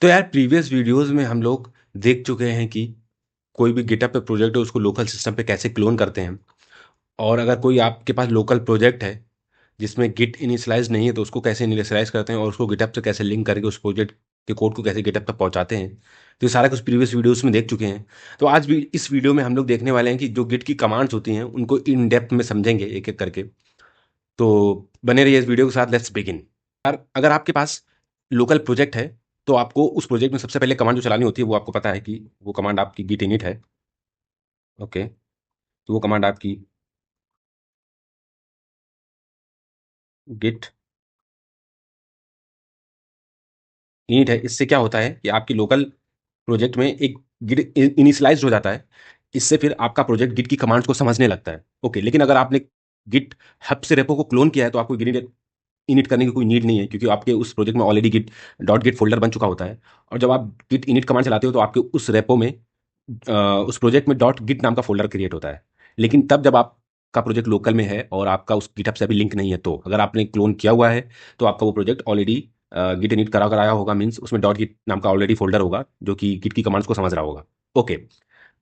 तो यार previous videos में हम लोग देख चुके हैं कि कोई भी गिटहब पे प्रोजेक्ट है उसको लोकल सिस्टम पे कैसे क्लोन करते हैं। और अगर कोई आपके पास लोकल प्रोजेक्ट है जिसमें गिट इनिशियलाइज नहीं है तो उसको कैसे इनिशियलाइज करते हैं और उसको गिटहब से कैसे लिंक करके उस प्रोजेक्ट के कोड को कैसे गिटहब तक पहुंचाते हैं। तो ये सारा कुछ प्रीवियस वीडियोस में देख चुके हैं। तो आज भी इस वीडियो में हम लोग देखने वाले हैं कि जो गिट की कमांड्स होती हैं उनको इन डेप्थ में समझेंगे एक एक करके। तो बने रहिए इस वीडियो के साथ। Let's begin. यार अगर आपके पास लोकल प्रोजेक्ट है तो आपको उस प्रोजेक्ट में सबसे पहले कमांड जो चलानी होती है वो आपको पता है कि वो कमांड आपकी गिट इनिट है। ओके, तो वो कमांड आपकी गिट इनिट है। इससे क्या होता है कि आपकी लोकल प्रोजेक्ट में एक गिट इनिशियलाइज हो जाता है। इससे फिर आपका प्रोजेक्ट गिट की कमांड्स को समझने लगता है। ओके, लेकिन अगर आपने गिट हब से रेपो को क्लोन किया है तो आपको गिट इनिट करने की कोई नीड नहीं है, क्योंकि आपके उस प्रोजेक्ट में already git dot git folder बन चुका होता है। और जब आप गिट इनिट कमांड चलाते हो तो आपके उस रेपो में उस प्रोजेक्ट में डॉट गिट नाम का फोल्डर क्रिएट होता है। लेकिन तब जब आपका प्रोजेक्ट लोकल में है और आपका उस गिटहब से अभी लिंक नहीं है, तो अगर आपने क्लोन किया हुआ है तो आपका वो प्रोजेक्ट ऑलरेडी गिट इनिट करा कर आया होगा। मीन्स उसमें डॉट गिट नाम का ऑलरेडी फोल्डर होगा जो कि गिट की कमांड्स को समझ रहा होगा। ओके,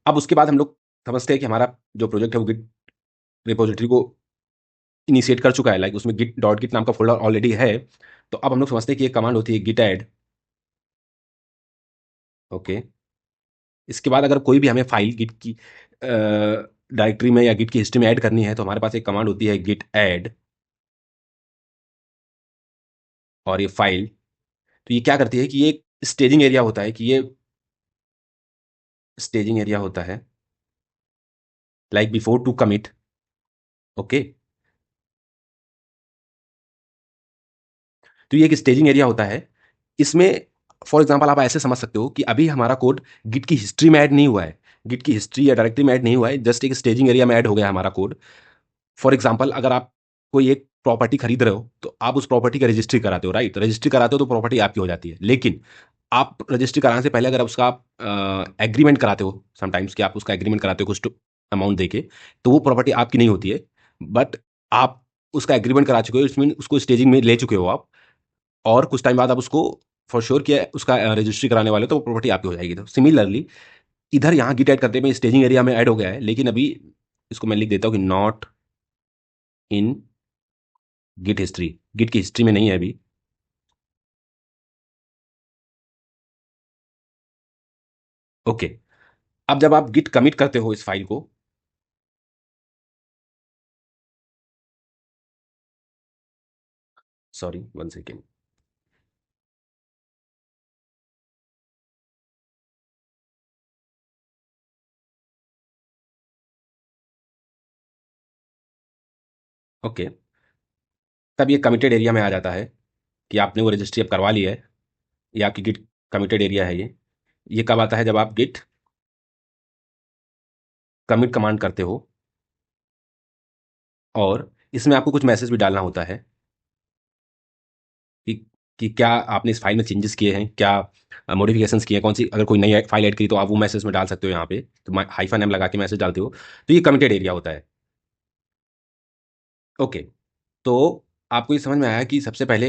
अब उसके बाद हम लोग समझते हैं कि हमारा जो प्रोजेक्ट है वो गिट रिपोजिटरी को इनिशिएट कर चुका है, लाइक उसमें गिट डॉट गिट नाम का फोल्डर ऑलरेडी है। तो अब हम लोग समझते हैं कि एक कमांड होती है गिट ऐड। ओके, इसके बाद अगर कोई भी हमें फाइल गिट की डायरेक्टरी में या गिट की हिस्ट्री में ऐड करनी है तो हमारे पास एक कमांड होती है गिट ऐड। और ये फाइल, तो ये क्या करती है कि ये स्टेजिंग एरिया होता है, कि ये स्टेजिंग एरिया होता है like before to commit. Okay, तो ये एक स्टेजिंग एरिया होता है। इसमें फॉर एग्जांपल आप ऐसे समझ सकते हो कि अभी हमारा कोड गिट की हिस्ट्री में ऐड नहीं हुआ है, गिट की हिस्ट्री या डायरेक्टरी में ऐड नहीं हुआ है, जस्ट एक स्टेजिंग एरिया में ऐड हो गया हमारा कोड। फॉर एग्जाम्पल अगर आप कोई एक प्रॉपर्टी खरीद रहे हो तो आप उस प्रॉपर्टी का रजिस्ट्री कराते हो, राइट? रजिस्ट्री कराते हो तो प्रॉपर्टी आपकी हो जाती है। लेकिन आप रजिस्ट्री कराने से पहले अगर आप उसका एग्रीमेंट कराते हो समटाइम्स, कि आप उसका एग्रीमेंट कराते हो कुछ अमाउंट देके, तो वो प्रॉपर्टी आपकी नहीं होती है। बट आप उसका एग्रीमेंट करा चुके हो, इसमें उसको स्टेजिंग में ले चुके हो आप। और कुछ टाइम बाद आप उसको फॉर श्योर किया उसका रजिस्ट्री कराने वाले हो, तो वो प्रॉपर्टी आपकी हो जाएगी। तो सिमिलरली इधर यहाँ गिट ऐड करते में स्टेजिंग एरिया में ऐड हो गया है, लेकिन अभी इसको मैं लिख देता हूँ कि not in git history, git की हिस्ट्री में नहीं है अभी। ओके, अब जब आप गिट कमिट करते हो इस फाइल को, सॉरी 1 सेकेंड। ओके, तब ये कमिटेड एरिया में आ जाता है कि आपने वो रजिस्ट्री अब करवा ली है, ये आपकी गिट कमिटेड एरिया है। ये कब आता है? जब आप गिट कमिट कमांड करते हो और इसमें आपको कुछ मैसेज भी डालना होता है कि कि क्या आपने इस फाइल में चेंजेस किए हैं, क्या मॉडिफिकेशंस किए हैं, कौन सी अगर कोई नई फाइल ऐड की तो आप वो मैसेज में डाल सकते हो। यहाँ पे तो हाइफन एम लगा के मैसेज डालते हो, तो ये कमिटेड एरिया होता है। ओके, तो आपको ये समझ में आया कि सबसे पहले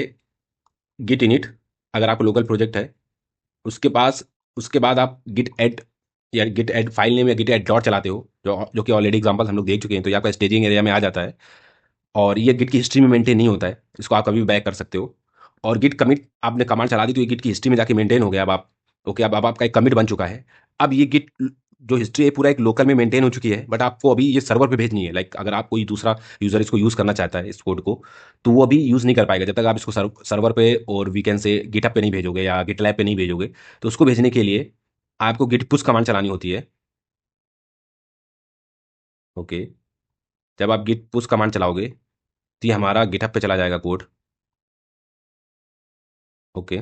गिट इनिट अगर आपको लोकल प्रोजेक्ट है, उसके पास उसके बाद आप गिट ऐड या गिट ऐड फाइल नेम या गिट ऐड डॉट चलाते हो, जो कि ऑलरेडी एग्जांपल हम लोग देख चुके हैं। तो ये आपका स्टेजिंग एरिया में आ जाता है और ये गिट की हिस्ट्री में मेंटेन नहीं होता है, इसको आप कभी भी बैक कर सकते हो। और गिट कमिट आपने कमांड चला दी तो ये गिट की हिस्ट्री में जाके मेंटेन हो गया। अब आप ओके, अब आपका एक कमिट बन चुका है। अब ये गिट जो हिस्ट्री है पूरा एक लोकल में मेंटेन हो चुकी है, बट आपको अभी ये सर्वर पे भेजनी है। लाइक अगर आप कोई दूसरा यूजर इसको यूज करना चाहता है इस कोड को, तो वो अभी यूज नहीं कर पाएगा जब तक आप इसको सर्वर पे और वीकेंड से गिटअप पे नहीं भेजोगे या गिटलैब पे नहीं भेजोगे। तो उसको भेजने के लिए आपको गिट पुश कमांड चलानी होती है। ओके, जब आप गिट पुश कमांड चलाओगे तो ये हमारा गिटहब पे चला जाएगा कोड। ओके,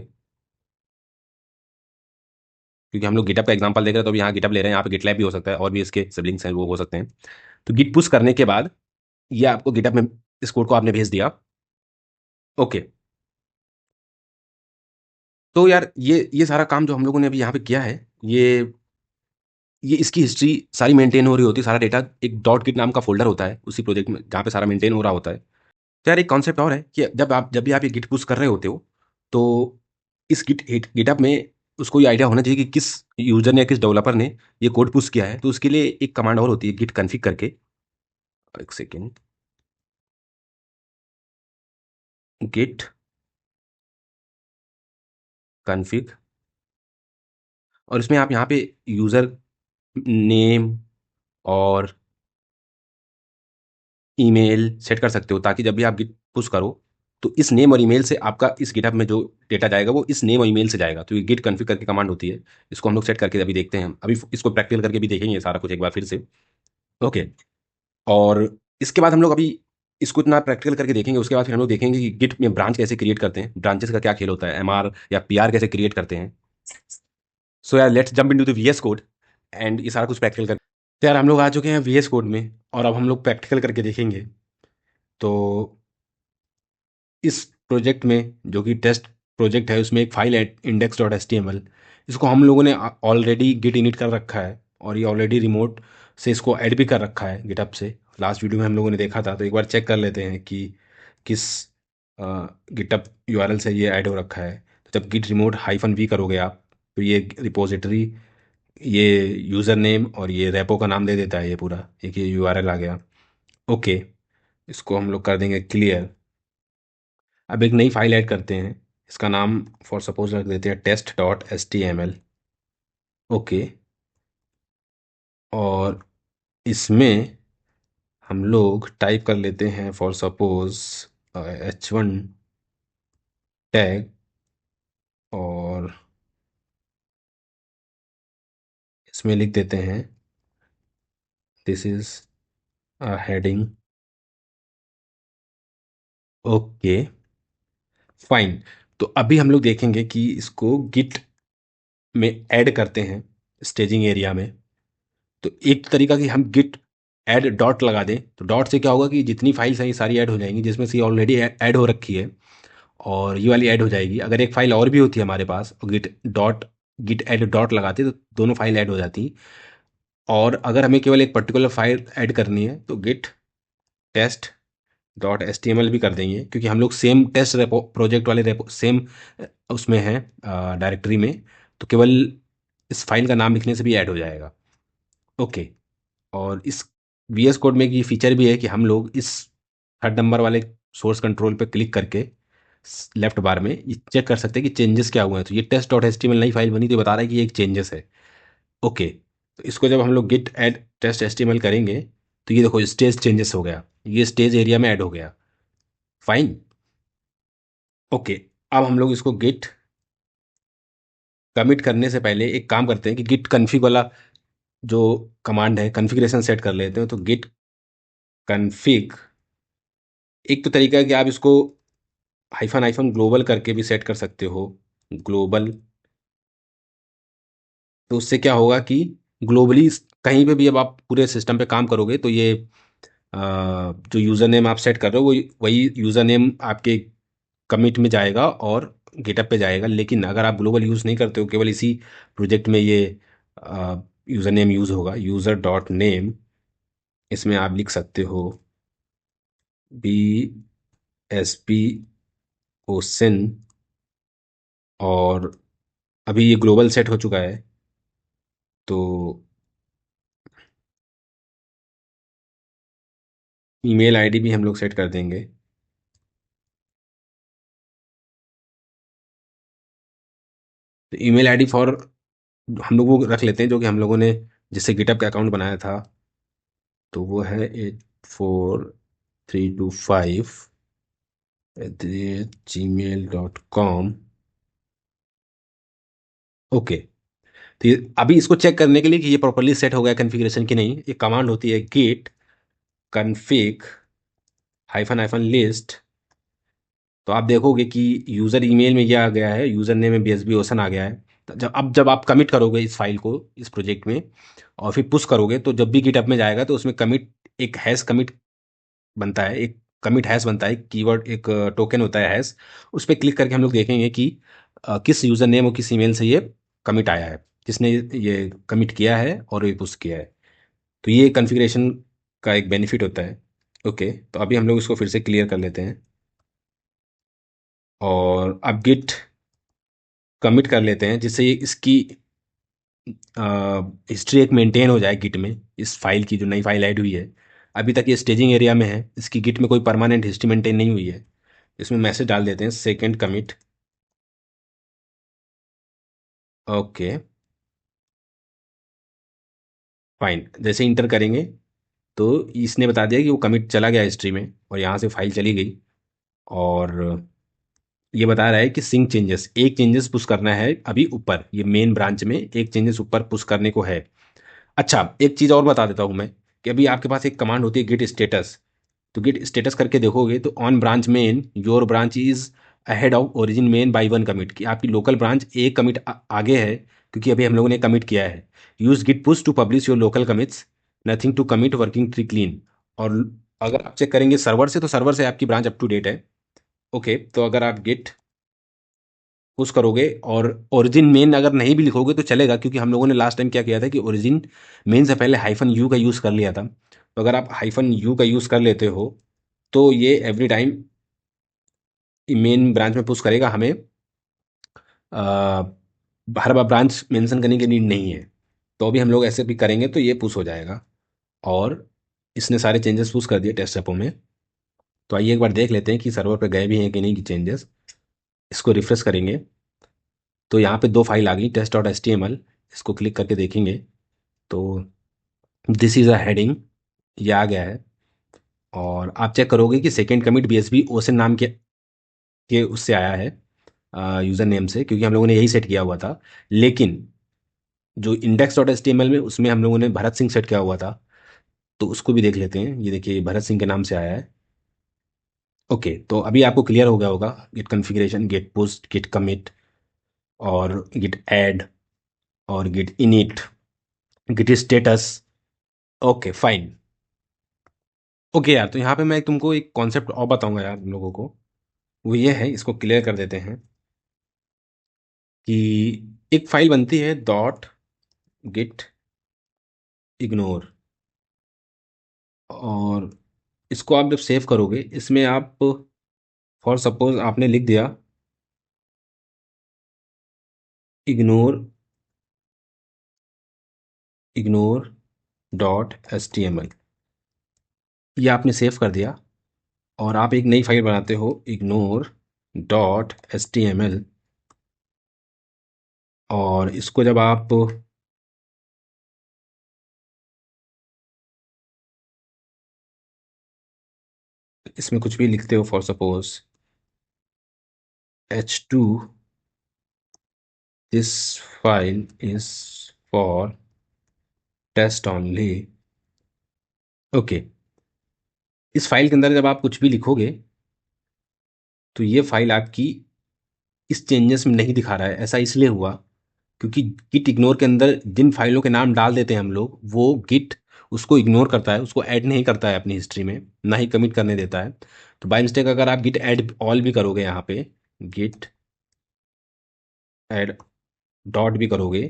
क्योंकि हम लोग गिटअप का एग्जांपल देख रहे हैं तो अभी यहाँ गिटअप ले रहे हैं, यहाँ पे गिटलैब भी हो सकता है और भी इसके सिबलिंग्स हैं वो हो सकते हैं। तो गिट पुश करने के बाद ये आपको गिटअप में इस कोड को आपने भेज दिया। ओके, तो यार ये सारा काम जो हम लोगों ने अभी यहाँ पे किया है, ये इसकी हिस्ट्री सारी मेंटेन हो रही होती है। सारा डेटा एक डॉट गिट नाम का फोल्डर होता है उसी प्रोजेक्ट में जहाँ पे सारा मेंटेन हो रहा होता है। तो यार एक कॉन्सेप्ट और है कि जब भी आप ये गिट पुश कर रहे होते हो तो इस गिटअप में उसको ये आइडिया होना चाहिए कि किस यूजर ने या किस डेवलपर ने ये कोड पुश किया है। तो उसके लिए एक कमांड और होती है गिट कन्फिग करके। एक सेकेंड, गिट कन्फिग, और इसमें आप यहाँ पे यूजर नेम और ईमेल सेट कर सकते हो, ताकि जब भी आप गिट पुश करो तो इस नेम और ईमेल से आपका इस गिटहब में जो डेटा जाएगा वो इस नेम और ईमेल से जाएगा। तो ये गिट कन्फिग करके कमांड होती है। इसको हम लोग सेट करके अभी देखते हैं, हम अभी इसको प्रैक्टिकल करके भी देखेंगे सारा कुछ एक बार फिर से। ओके, और इसके बाद हम लोग अभी इसको इतना प्रैक्टिकल करके देखेंगे, उसके बाद फिर हम लोग देखेंगे कि गिट में ब्रांच कैसे क्रिएट करते हैं, ब्रांचेस का क्या खेल होता है, एमआर या पीआर कैसे क्रिएट करते हैं। सो यार let's jump into the VS code and ये सारा कुछ प्रैक्टिकल कर। तो यार हम लोग आ चुके हैं वीएस कोड में, और अब हम लोग प्रैक्टिकल करके देखेंगे। तो इस प्रोजेक्ट में जो कि टेस्ट प्रोजेक्ट है, उसमें एक फाइल है index dot H T M L. इसको हम लोगों ने ऑलरेडी गिट इनिट कर रखा है, और ये ऑलरेडी रिमोट से इसको ऐड भी कर रखा है गिटअप से। लास्ट वीडियो में हम लोगों ने देखा था, तो एक बार चेक कर लेते हैं कि किस गिटअप यूआरएल से ये ऐड हो रखा है। तो जब गिट रिमोट हाइफन वी करोगे आप, तो ये रिपोजिटरी, ये यूज़र नेम और ये रेपो का नाम दे देता है, ये पूरा एक ये यूआरएल आ गया। ओके, इसको हम लोग कर देंगे क्लियर। अब एक नई फाइल ऐड करते हैं, इसका नाम फॉर सपोज रख देते हैं test dot H T M L. Okay, और इसमें हम लोग टाइप कर लेते हैं फॉर सपोज H1 टैग, और इसमें लिख देते हैं this is a heading. Okay fine. तो अभी हम लोग देखेंगे कि इसको गिट में ऐड करते हैं स्टेजिंग एरिया में। तो एक तरीका कि हम गिट ऐड डॉट लगा दें, तो डॉट से क्या होगा कि जितनी फाइल्स हैं ये सारी ऐड हो जाएंगी, जिसमें से ये ऑलरेडी ऐड हो रखी है, और ये वाली ऐड हो जाएगी। अगर एक फाइल और भी होती है हमारे पास और गिट ऐड डॉट लगाते तो दोनों फाइल ऐड हो जाती। और अगर हमें केवल एक पर्टिकुलर फाइल ऐड करनी है तो git test dot H T M L भी कर देंगे, क्योंकि हम लोग सेम टेस्ट रेपो प्रोजेक्ट वाले रेपो सेम उसमें हैं डायरेक्टरी में। तो केवल इस फाइल का नाम लिखने से भी ऐड हो जाएगा। ओके, और इस वीएस कोड में एक ये फीचर भी है कि हम लोग इस थर्ड नंबर वाले सोर्स कंट्रोल पे क्लिक करके लेफ्ट बार में ये चेक कर सकते हैं कि चेंजेस क्या हुए हैं। तो ये test dot H T M L नई फाइल बनी, तो ये बता रहा है कि ये एक चेंजेस है। ओके, तो इसको जब हम लोग git add test H T M L करेंगे, तो ये देखो स्टेज चेंजेस हो गया, ये स्टेज एरिया में ऐड हो गया। फाइन। ओके, अब हम लोग इसको गिट कमिट करने से पहले एक काम करते हैं कि गिट कन्फिग वाला जो कमांड है कन्फिग्रेशन सेट कर लेते हैं। तो गिट कन्फिग, एक तो तरीका है कि आप इसको हाइफन हाइफन ग्लोबल करके भी सेट कर सकते हो, ग्लोबल। तो उससे क्या होगा कि ग्लोबली कहीं पे भी अब आप पूरे सिस्टम पे काम करोगे, तो ये जो यूज़र नेम आप सेट कर रहे हो वही वही यूज़र नेम आपके कमिट में जाएगा और गिटअप पे जाएगा। लेकिन अगर आप ग्लोबल यूज़ नहीं करते हो, केवल इसी प्रोजेक्ट में ये यूज़र नेम यूज़ होगा, यूज़र डॉट नेम। इसमें आप लिख सकते हो बी एस पी ओसन, और अभी ये ग्लोबल सेट हो चुका है। तो ईमेल आईडी भी हम लोग सेट कर देंगे। तो ईमेल आईडी फॉर हम लोग वो रख लेते हैं जो कि हम लोगों ने जिससे गिटअप का अकाउंट बनाया था। तो वो है 843258@gmail.com। ओके, तो अभी इसको चेक करने के लिए कि ये प्रॉपरली सेट हो गया कॉन्फ़िगरेशन कि नहीं, एक कमांड होती है git config hyphen hyphen list. तो आप देखोगे कि यूज़र ईमेल में ये आ गया है, यूज़र नेम में BSB ओशन आ गया है। तो जब आप कमिट करोगे इस फाइल को इस प्रोजेक्ट में और फिर पुश करोगे, तो जब भी गिटअप में जाएगा तो उसमें कमिट एक हैश कमिट बनता है, एक कमिट हैश बनता है, कीवर्ड एक टोकन होता है हैश। उस पर क्लिक करके हम लोग देखेंगे कि किस यूज़र नेम और किस ईमेल से ये कमिट आया है, जिसने ये कमिट किया है और ये पुश किया है। तो ये कॉन्फ़िगरेशन का एक बेनिफिट होता है। ओके, तो अभी हम लोग इसको फिर से क्लियर कर लेते हैं, और अब गिट कमिट कर लेते हैं जिससे इसकी हिस्ट्री एक मेंटेन हो जाए गिट में, इस फाइल की जो नई फाइल ऐड हुई है। अभी तक ये स्टेजिंग एरिया में है, इसकी गिट में कोई परमानेंट हिस्ट्री मेंटेन नहीं हुई है। इसमें मैसेज डाल देते हैं सेकेंड कमिट। ओके फाइन, जैसे इंटर करेंगे तो इसने बता दिया कि वो कमिट चला गया हिस्ट्री में और यहाँ से फाइल चली गई। और ये बता रहा है कि सिंक चेंजेस, एक चेंजेस पुश करना है अभी ऊपर, ये मेन ब्रांच में एक चेंजेस ऊपर पुश करने को है। अच्छा एक चीज़ और बता देता हूँ मैं, कि अभी आपके पास एक कमांड होती है गिट स्टेटस। तो गिट स्टेटस करके देखोगे तो on branch main your branch is ahead of origin main by one commit, कि आपकी लोकल ब्रांच एक कमिट आगे है क्योंकि अभी हम लोगों ने कमिट किया है। Use git push to publish your local commits, nothing to commit working tree clean. और अगर आप चेक करेंगे सर्वर से, तो सर्वर से आपकी ब्रांच अप टू डेट है। ओके तो अगर आप गिट पुश करोगे और ओरिजिन मेन अगर नहीं भी लिखोगे तो चलेगा, क्योंकि हम लोगों ने लास्ट टाइम क्या किया था कि ओरिजिन मेन से पहले हाइफन यू का यूज़ कर लिया था। तो अगर आप हाइफन यू का यूज़ कर लेते हो तो ये एवरी टाइम मेन ब्रांच में पुश करेगा, हमें हर बार ब्रांच मेंशन करने की नीड नहीं है। तो अभी हम लोग ऐसे भी करेंगे तो ये पुश हो जाएगा। और इसने सारे चेंजेस पुश कर दिए टेस्ट रेपो में। तो आइए एक बार देख लेते हैं कि सर्वर पे गए भी हैं कि नहीं कि चेंजेस। इसको रिफ्रेश करेंगे तो यहाँ पे दो फाइल आ गई, test dot H T M L. इसको क्लिक करके देखेंगे तो दिस इज़ अ हेडिंग, ये आ गया है। और आप चेक करोगे कि second commit B S B ocean नाम के उससे आया है, यूज़र नेम से, क्योंकि हम लोगों ने यही सेट किया हुआ था। लेकिन जो index dot H T M L में उसमें हम लोगों ने भरत सिंह सेट किया हुआ था। तो उसको भी देख लेते हैं, ये देखिए भरत सिंह के नाम से आया है। ओके तो अभी आपको क्लियर हो गया होगा git configuration, git post, git commit और गिट ऐड और git init, git status. Okay fine. Okay यार, तो यहाँ पे मैं तुमको एक कॉन्सेप्ट और बताऊंगा यार तुम लोगों को। वो ये है, इसको क्लियर कर देते हैं कि एक फाइल बनती है डॉट गिट इग्नोर। और इसको आप जब सेव करोगे, इसमें आप फॉर सपोज आपने लिख दिया ignore, ignore dot H T M L, ये आपने सेव कर दिया। और आप एक नई फाइल बनाते हो ignore dot H T M L. और इसको जब आप इसमें कुछ भी लिखते हो, for suppose H two, this file is for test only. Okay, इस फाइल के अंदर जब आप कुछ भी लिखोगे तो ये फाइल आपकी इस चेंजेस में नहीं दिखा रहा है। ऐसा इसलिए हुआ क्योंकि गिट इग्नोर के अंदर जिन फाइलों के नाम डाल देते हैं हम लोग, वो गिट उसको इग्नोर करता है, उसको ऐड नहीं करता है अपनी हिस्ट्री में, ना ही कमिट करने देता है। तो बाय मिस्टेक अगर आप गिट ऐड ऑल भी करोगे, यहाँ पे गिट ऐड डॉट भी करोगे,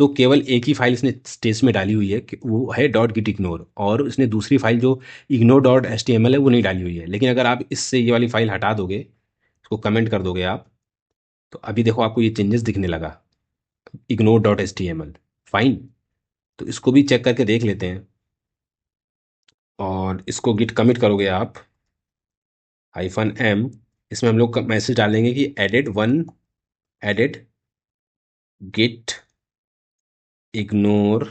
तो केवल एक ही फाइल इसने स्टेज में डाली हुई है कि वो है डॉट गिट इग्नोर, और इसने दूसरी फाइल जो ignore dot H T M L है वो नहीं डाली हुई है। लेकिन अगर आप इससे ये वाली फाइल हटा दोगे, इसको कमेंट कर दोगे आप, तो अभी देखो आपको ये चेंजेस दिखने लगा, ignore dot H T M L. Fine, तो इसको भी चेक करके देख लेते हैं। और इसको गिट कमिट करोगे आप हाइफन एम, इसमें हम लोग मैसेज डालेंगे कि added one, added git ignore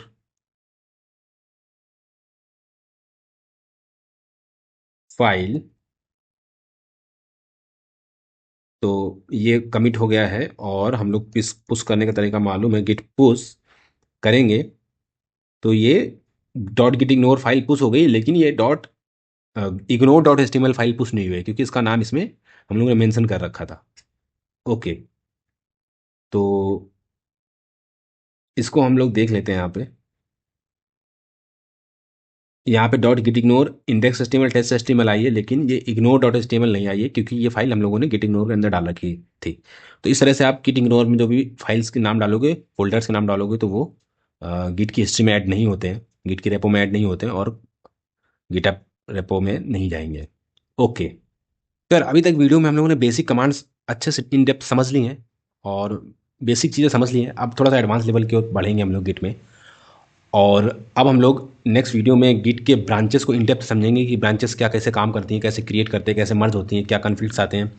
file. तो ये कमिट हो गया है और हम लोग इस पुश करने का तरीका मालूम है, गिट पुश करेंगे तो ये dot git ignore file push हो गई, लेकिन ये dot ignore dot H T M L file push नहीं हुई है क्योंकि इसका नाम इसमें हम लोग ने मेंशन कर रखा था। ओके तो इसको हम लोग देख लेते हैं यहाँ पे। यहाँ पे dot git ignore index HTML test HTML आई है, लेकिन ये इग्नोर डॉट एचटीएमएल नहीं आई है क्योंकि ये फाइल हम लोगों ने गिट इग्नोर के अंदर डाल रखी थी। तो इस तरह से आप गिट इग्नोर में जो भी फाइल्स के नाम डालोगे, फोल्डर्स के नाम डालोगे, तो वो गिट की हिस्ट्री में ऐड नहीं होते हैं, गिट की रेपो में ऐड नहीं होते हैं और गिटअप रेपो में नहीं जाएंगे। ओके सर, अभी तक वीडियो में हम लोगों ने बेसिक कमांड्स अच्छे से इन डेप्थ समझ ली हैं। और बेसिक चीज़ें समझ ली हैं, अब थोड़ा सा एडवांस लेवल की ओर बढ़ेंगे हम लोग गिट में। और अब हम लोग नेक्स्ट वीडियो में गिट के ब्रांचेस को इन डेप्थ समझेंगे कि ब्रांचेस क्या कैसे काम करती हैं, कैसे क्रिएट करते हैं, कैसे मर्ज होती हैं, क्या कन्फ्लिक्ट्स आते हैं।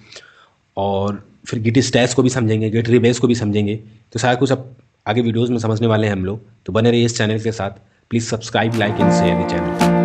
और फिर गिट स्टैश को भी समझेंगे, गिट रिबेस को भी समझेंगे। तो सारा कुछ अब आगे वीडियोज़ में समझने वाले हैं हम लोग। तो बने रहिए इस चैनल के साथ। Please subscribe, like and share the channel.